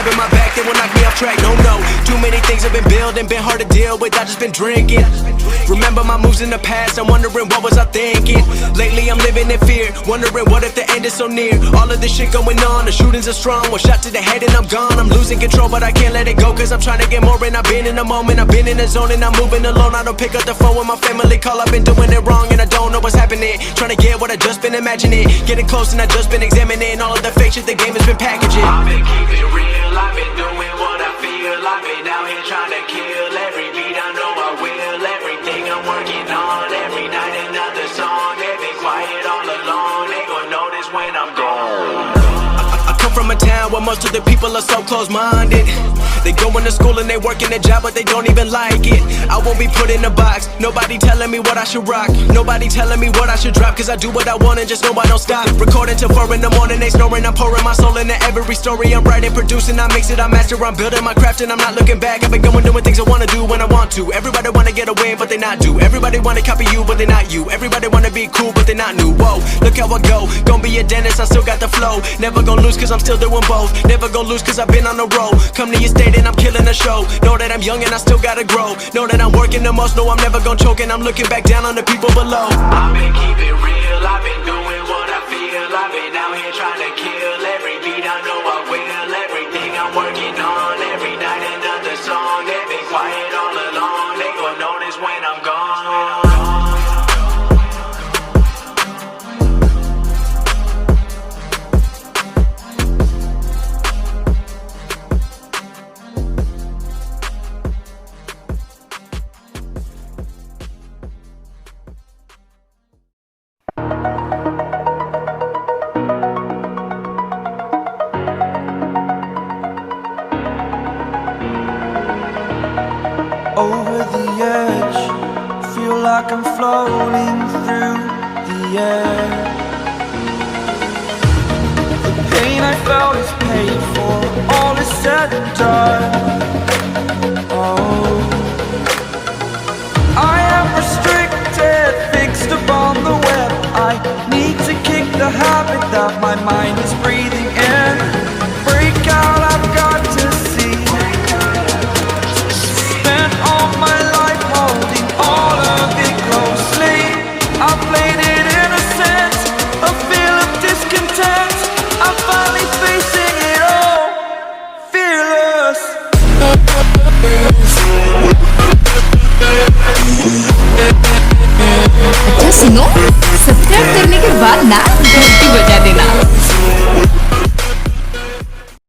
stabbing my back, they will knock me off track. No, too many things have been building, been hard to deal with, I just been drinking. Remember my moves in the past, I'm wondering what was I thinking. Lately I'm living in fear, wondering what if the end is so near. All of this shit going on, the shootings are strong. One shot to the head and I'm gone. I'm losing control but I can't let it go, cause I'm trying to get more. And I've been in the moment, I've been in the zone, and I'm moving alone. I don't pick up the phone when my family call, I've been doing it wrong and I don't know what's happening. Trying to get what I just been imagining, getting close and I just been examining all of the fake shit the game has been packaging. I've been keeping real, I've been doing what I feel. I've been out here trying to kill every beat, I know I will. Everything I'm working on, every night another song. They've been quiet all along, they gon' notice when I'm gone. I come from a town where most of the people are so close-minded. They go into school and they work in a job but they don't even like it. I won't be put in a box, nobody telling me what I should rock. Nobody telling me what I should drop, cause I do what I want and just know I don't stop. Recording till 4 in the morning, they snoring. I'm pouring my soul into every story. I'm writing, producing, I mix it, I master. I'm building my craft and I'm not looking back. I've been going doing things I wanna do when I want to. Everybody wanna get a win but they not do. Everybody wanna copy you but they not you. Everybody wanna be cool but they not new. Whoa, look how I go, gonna be a dentist, I still got the flow. Never gonna lose cause I'm still doing both. Never gonna lose cause I've been on the road. Come to your state and I'm killing the show. Know that I'm young and I still gotta grow. Know that I'm working the most, know I'm never gonna choke. And I'm looking back down on the people below. I've been keeping real, I've been doing what I feel. I've been out here trying to kill every beat, I know I will. Everything I'm working on, every night another song. They've been quiet all along, they gon' notice when I'm gone. Over the edge, feel like I'm floating through the air. The pain I felt is paid for, all is said and done. Oh, I am restricted, fixed upon the web. I need to kick the habit that my mind is breathing in. Break out, I've got to see. All my life holding all of it closely. I played it innocent, a feel of discontent. I'm finally facing it all, fearless. अच्छा सुनो, subscribe करने के बाद ना घंटी बजा देना।